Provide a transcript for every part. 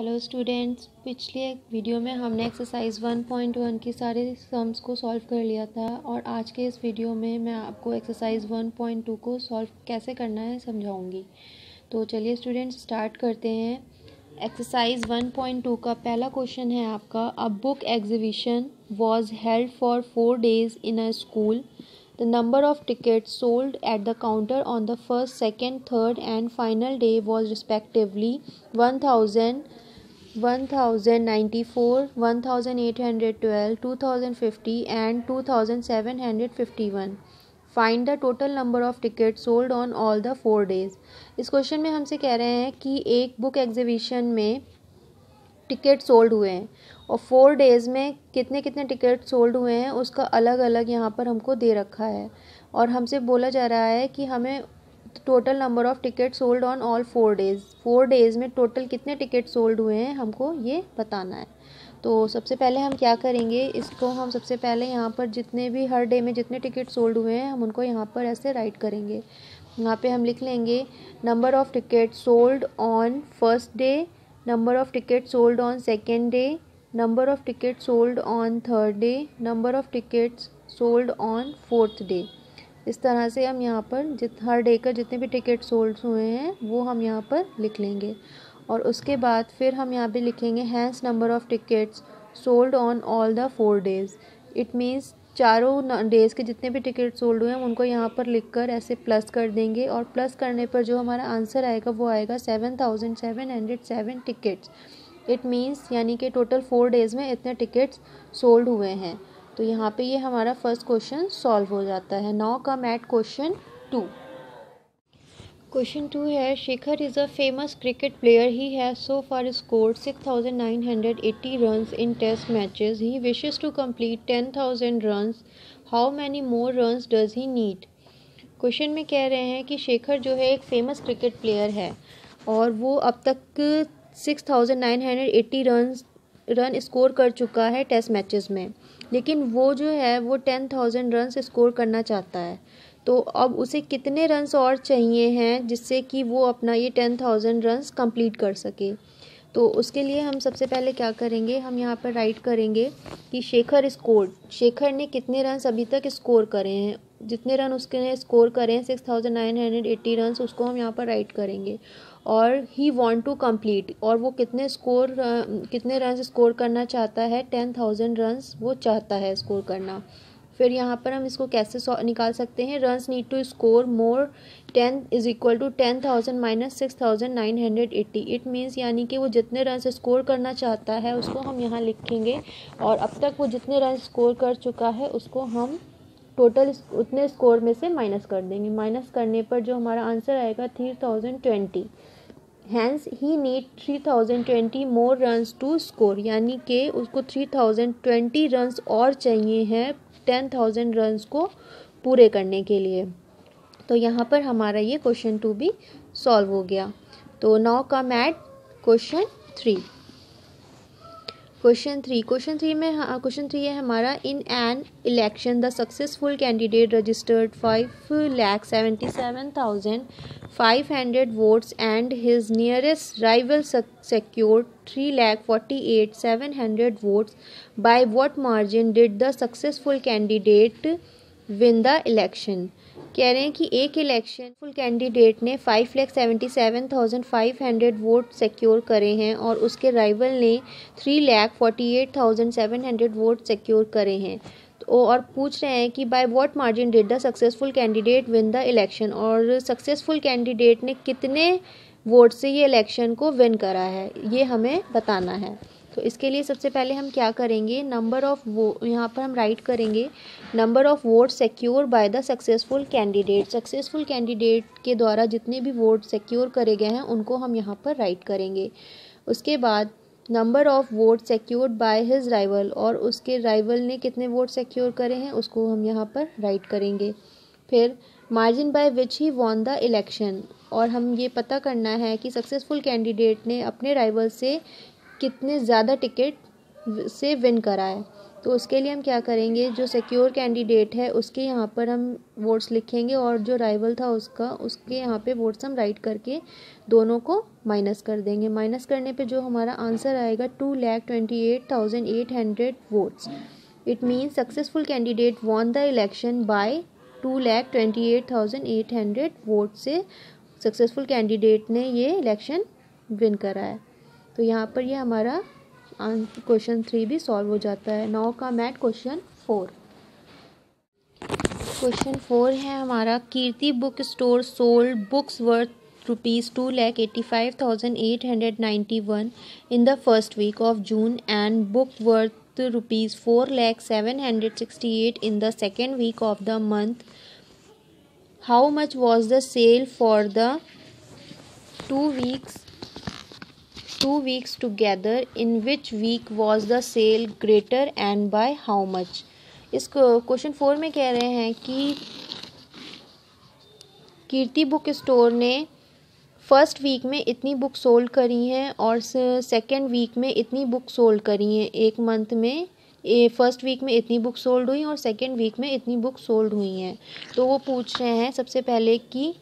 Hello students, पिछले video में हमने एक्सरसाइज 1.1 के सारे सम्स को सॉल्व कर लिया था और आज के इस वीडियो में मैं आपको एक्सरसाइज 1.2 को सॉल्व कैसे करना है समझाऊंगी। तो चलिए स्टूडेंट्स स्टार्ट करते हैं। एक्सरसाइज 1.2 का पहला क्वेश्चन है आपका, a book exhibition was held for 4 days in a school. The number of tickets sold at the counter on the first, second, third and final day was respectively 1000, 1094, 1812, 2050 and 2751. Find the total number of tickets sold on all the 4 days. इस question में हमसे कह रहे हैं कि एक book exhibition में ticket sold हुए हैं और 4 days में कितने कितने टिकट सोल्ड हुए हैं उसका अलग अलग यहाँ पर हमको दे रखा है और हमसे बोला जा रहा है कि हमें total number of ticket sold on all 4 days, 4 days में टोटल कितने टिकट सोल्ड हुए हैं हमको ये बताना है। तो सबसे पहले हम क्या करेंगे, इसको हम सबसे पहले यहाँ पर जितने भी हर डे में जितने टिकट सोल्ड हुए हैं हम उनको यहाँ पर ऐसे राइट करेंगे। यहाँ पे हम लिख लेंगे number of ticket sold on first day, number of tickets sold on second day, number of tickets sold on third day, number of tickets sold on fourth day। इस तरह से हम यहाँ पर हर डे का जितने भी टिकट सोल्ड हुए हैं वो हम यहाँ पर लिख लेंगे और उसके बाद फिर हम यहाँ पे लिखेंगे hence number of tickets sold on all the 4 days। It means चारों डेज़ के जितने भी टिकट सोल्ड हुए हैं उनको यहाँ पर लिखकर ऐसे प्लस कर देंगे और प्लस करने पर जो हमारा आंसर आएगा वो आएगा 7707 टिकट्स। इट मीन्स यानी कि टोटल 4 days में इतने टिकट्स सोल्ड हुए हैं। तो यहाँ पे ये हमारा फर्स्ट क्वेश्चन सॉल्व हो जाता है। Now come at question 2। Question 2 है, Shekhar is a famous cricket player. He has so far scored 6980 runs in test matches. He wishes to complete 10,000 runs. How many more runs does he need? Question में कह रहे हैं कि शेखर जो है एक famous cricket player है और वो अब तक 6980 रन स्कोर कर चुका है टेस्ट मैचेस में, लेकिन वो जो है वो 10,000 रन स्कोर करना चाहता है। तो अब उसे कितने रन्स और चाहिए हैं जिससे कि वो अपना ये 10,000 रन्स कंप्लीट कर सके। तो उसके लिए हम सबसे पहले क्या करेंगे, हम यहाँ पर राइट करेंगे कि शेखर ने कितने रन्स अभी तक स्कोर करे हैं। जितने रन उसने स्कोर करे हैं 6980 रन्स उसको हम यहाँ पर राइट करेंगे और ही वांट टू कंप्लीट, और वो कितने रन्स स्कोर करना चाहता है, 10,000 रन्स वो चाहता है स्कोर करना। फिर यहाँ पर हम इसको कैसे निकाल सकते हैं, runs need to score more 10 is equal to 10,000 minus 6980। It means यानी कि वो जितने रन्स स्कोर करना चाहता है उसको हम यहाँ लिखेंगे और अब तक वो जितने रन स्कोर कर चुका है उसको हम टोटल उतने स्कोर में से माइनस कर देंगे। माइनस करने पर जो हमारा आंसर आएगा 3020। Hence he need 3020 more runs to score, यानी कि उसको 3020 रन्स और चाहिए हैं 10,000 रन्स को पूरे करने के लिए। तो यहाँ पर हमारा ये क्वेश्चन 2 भी सॉल्व हो गया। तो now come at question 3। Question 3 है हमारा, in an election the successful candidate registered 5,77,500 votes and his nearest rival secured 3,48,700 votes. By what margin did the successful candidate win the election? कह रहे हैं कि एक इलेक्शन फुल कैंडिडेट ने 5,77,500 vote secure करे हैं और उसके राइवल ने 3,48,700 वोट सिक्योर करे हैं। तो और पूछ रहे हैं कि by what margin did the successful candidate win the election, और सक्सेसफुल कैंडिडेट ने कितने वोट से ये इलेक्शन को विन करा है ये हमें बताना है। तो इसके लिए सबसे पहले हम क्या करेंगे, नंबर ऑफ़ यहाँ पर हम राइट करेंगे number of vote secure by the successful candidate. Successful candidate के द्वारा जितने भी वोट सिक्योर करे गए हैं उनको हम यहाँ पर राइट करेंगे। उसके बाद number of vote secured by his rival, और उसके राइवल ने कितने वोट सिक्योर करे हैं उसको हम यहाँ पर राइट करेंगे। फिर margin by which he won the election, और हम ये पता करना है कि सक्सेसफुल कैंडिडेट ने अपने राइवल से कितने ज़्यादा टिकट से विन करा है। तो उसके लिए हम क्या करेंगे, जो सिक्योर कैंडिडेट है उसके यहाँ पर हम वोट्स लिखेंगे और जो राइवल था उसके यहाँ पे वोट्स हम राइट करके दोनों को माइनस कर देंगे। माइनस करने पे जो हमारा आंसर आएगा 2,28,800 votes. It means successful candidate won the election by 2,28,800 vote से सक्सेसफुल कैंडिडेट ने ये इलेक्शन विन करा है। तो यहाँ पर ये हमारा क्वेश्चन 3 भी सॉल्व हो जाता है। Now come at question 4। Question 4 है हमारा, Kirti book store sold books worth ₹2,85,891 in the first week of June and book worth ₹4,07,68 in the second week of the month. How much was the sale for the 2 weeks together? In which week was the sale greater and by how much? इस question 4 में कह रहे हैं कि कीर्ति book store ने first week में इतनी book sold करी हैं और सेकेंड वीक में इतनी बुक सोल्ड करी हैं। एक मंथ में फर्स्ट वीक में इतनी बुक सोल्ड हुई और सेकेंड वीक में इतनी बुक सोल्ड हुई हैं। तो वो पूछ रहे हैं सबसे पहले कि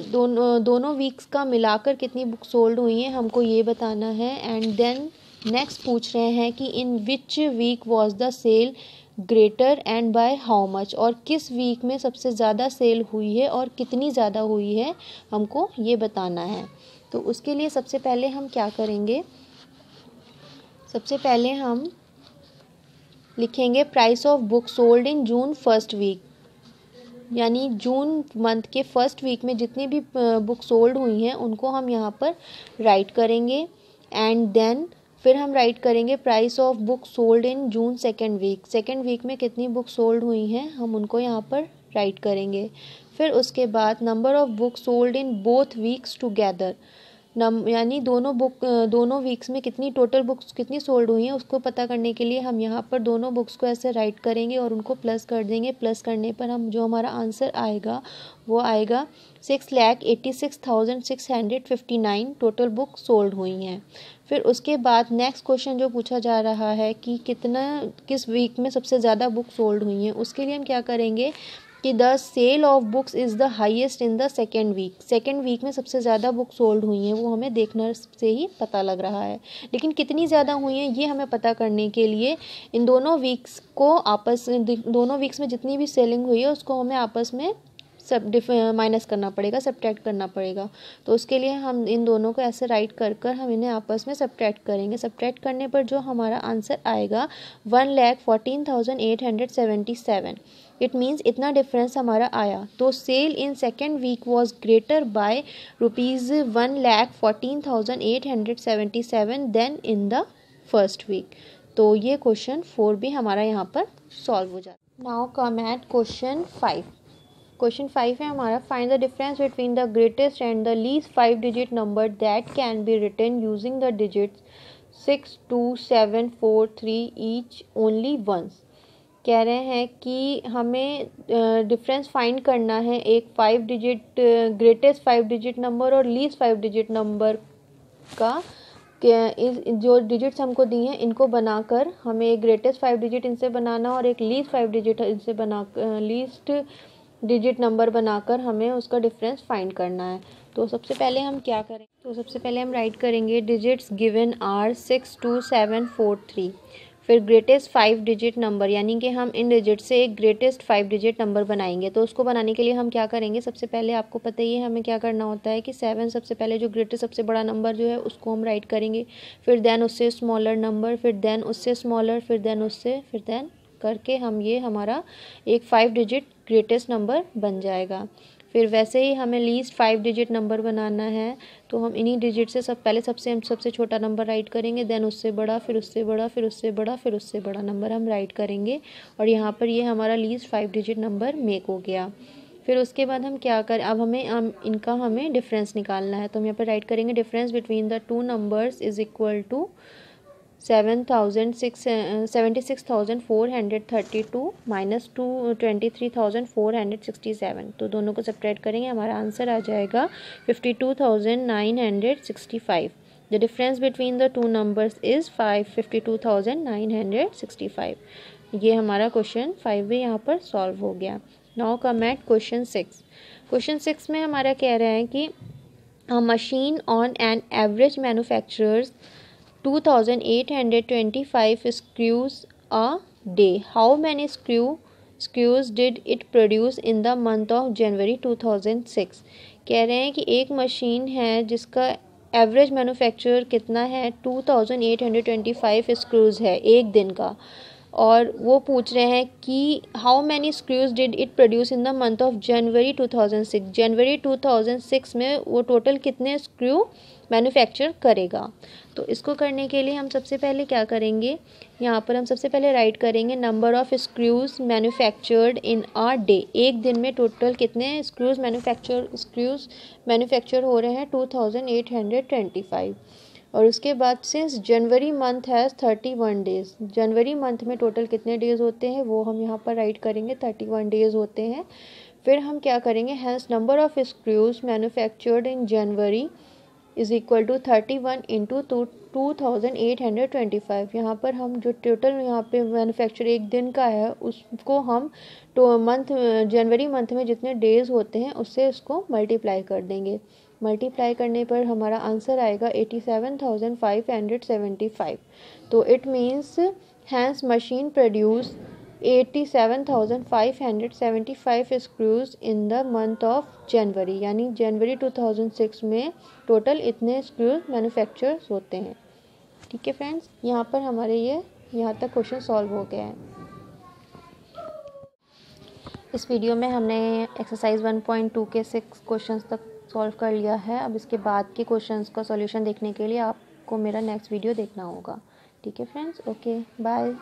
दोनों वीक्स का मिलाकर कितनी बुक सोल्ड हुई हैं, हमको ये बताना है। एंड देन नेक्स्ट पूछ रहे हैं कि in which week was the sale greater and by how much, और किस वीक में सबसे ज़्यादा सेल हुई है और कितनी ज़्यादा हुई है, हमको ये बताना है। तो उसके लिए सबसे पहले हम क्या करेंगे, सबसे पहले हम लिखेंगे price of book sold in June first week, यानी जून मंथ के फर्स्ट वीक में जितनी भी बुक सोल्ड हुई हैं उनको हम यहाँ पर राइट करेंगे। एंड देन फिर हम राइट करेंगे price of book sold in June second week में कितनी बुक सोल्ड हुई हैं हम उनको यहाँ पर राइट करेंगे। फिर उसके बाद number of book sold in both weeks together, यानी दोनों वीक्स में कितनी टोटल बुक्स कितनी सोल्ड हुई हैं उसको पता करने के लिए हम यहाँ पर दोनों बुक्स को ऐसे राइट करेंगे और उनको प्लस कर देंगे। प्लस करने पर हम जो हमारा आंसर आएगा वो आएगा 6,86,659 टोटल बुक सोल्ड हुई हैं। फिर उसके बाद नेक्स्ट क्वेश्चन जो पूछा जा रहा है कि किस वीक में सबसे ज़्यादा बुक सोल्ड हुई हैं, उसके लिए हम क्या करेंगे कि the sale of books is the highest in the second week में सबसे ज़्यादा बुक सोल्ड हुई हैं वो हमें देखने से ही पता लग रहा है। लेकिन कितनी ज़्यादा हुई हैं ये हमें पता करने के लिए इन दोनों वीक्स में जितनी भी सेलिंग हुई है उसको हमें आपस में माइनस करना पड़ेगा, सब्ट्रैक्ट करना पड़ेगा। तो उसके लिए हम इन दोनों को ऐसे राइट कर हम इन्हें आपस में सब्ट्रैक्ट करेंगे। सब्ट्रैक्ट करने पर जो हमारा आंसर आएगा 1,14,877। इट मीन्स इतना डिफरेंस हमारा आया। तो sale in second week was greater by ₹1,14,877 then in the first week. तो ये क्वेश्चन 4 भी हमारा यहाँ पर सॉल्व हो जाता है। Now come at question 5। Question 5 है हमारा, find the difference between the greatest and the least 5 digit number that can be written using the digits 6, 2, 7, 4, 3 each only once. कह रहे हैं कि हमें डिफरेंस फाइंड करना है एक 5 डिजिट ग्रेटेस्ट 5 डिजिट नंबर और लीस्ट 5 डिजिट नंबर का। जो डिजिट्स हमको दी हैं इनको बनाकर हमें एक ग्रेटेस्ट 5 डिजिट इनसे बनाना और एक लीस्ट 5 डिजिट इनसे लीस्ट डिजिट नंबर बनाकर हमें उसका डिफरेंस फाइंड करना है। तो सबसे पहले हम क्या करें, तो सबसे पहले हम राइट करेंगे डिजिट्स गिवन आर 6, 2, 7, 4, 3। फिर ग्रेटेस्ट 5 डिजिट नंबर, यानी कि हम इन डिजिट से एक ग्रेटेस्ट 5 डिजिट नंबर बनाएंगे। तो उसको बनाने के लिए हम क्या करेंगे, सबसे पहले आपको पता ही है हमें क्या करना होता है कि 7 सबसे पहले जो ग्रेटेस्ट सबसे बड़ा नंबर जो है उसको हम राइट करेंगे। फिर देन उससे स्मॉलर नंबर, फिर देन उससे स्मॉलर, फिर देन करके हम ये हमारा एक 5 डिजिट ग्रेटेस्ट नंबर बन जाएगा। फिर वैसे ही हमें लीस्ट 5 डिजिट नंबर बनाना है। तो हम इन्हीं डिजिट से हम सबसे छोटा नंबर राइट करेंगे, देन उससे बड़ा, फिर उससे बड़ा, फिर उससे बड़ा, फिर उससे बड़ा नंबर हम राइट करेंगे। और यहाँ पर ये हमारा लीस्ट 5 डिजिट नंबर मेक हो गया। फिर उसके बाद हम क्या करें, अब हमें डिफरेंस निकालना है। तो हम यहाँ पर राइट करेंगे difference between the two numbers is equal to 76,432 minus 23,467। तो दोनों को सब्ट्रैक्ट करेंगे, हमारा आंसर आ जाएगा 52,965। The difference between the two numbers is 552,965। ये हमारा क्वेश्चन 5 भी यहाँ पर सॉल्व हो गया। Now come at question 6। Question 6 में हमारा कह रहा है कि a machine on an average manufactures 2825 screws a day. How many screws did it produce in the month of January 2006? कह रहे हैं कि एक मशीन है जिसका एवरेज मैन्युफैक्चर कितना है 2825 स्क्रूज़ है एक दिन का, और वो पूछ रहे हैं कि how many screws did it produce in the month of January 2006। जनवरी 2006 में वो टोटल कितने स्क्रू मैन्युफैक्चर करेगा। तो इसको करने के लिए हम सबसे पहले क्या करेंगे, यहाँ पर हम सबसे पहले राइट करेंगे number of screws manufactured in a day. एक दिन में टोटल कितने स्क्रूज मैन्युफैक्चर हो रहे हैं 2825। और उसके बाद since January month has 31 days, January month में टोटल कितने डेज़ होते हैं वो हम यहाँ पर राइट करेंगे 31 डेज़ होते हैं। फिर हम क्या करेंगे, has number of screws manufactured in January is equal to 31 into 2825। यहाँ पर हम जो टोटल यहाँ पे मैन्युफैक्चर एक दिन का है उसको हम जनवरी मंथ में जितने डेज़ होते हैं उससे उसको मल्टीप्लाई कर देंगे। मल्टीप्लाई करने पर हमारा आंसर आएगा 87,575। तो it means Hans machine produce 87,575 screws in the month of January, यानी जनवरी 2006 में टोटल इतने स्क्रूज मैन्युफैक्चर्स होते हैं। ठीक है फ्रेंड्स, यहाँ पर हमारे ये यहाँ तक क्वेश्चन सॉल्व हो गया है। इस वीडियो में हमने एक्सरसाइज 1.2 के 6 क्वेश्चंस तक सॉल्व कर लिया है। अब इसके बाद के क्वेश्चंस का सॉल्यूशन देखने के लिए आपको मेरा नेक्स्ट वीडियो देखना होगा। ठीक है फ्रेंड्स, ओके बाय।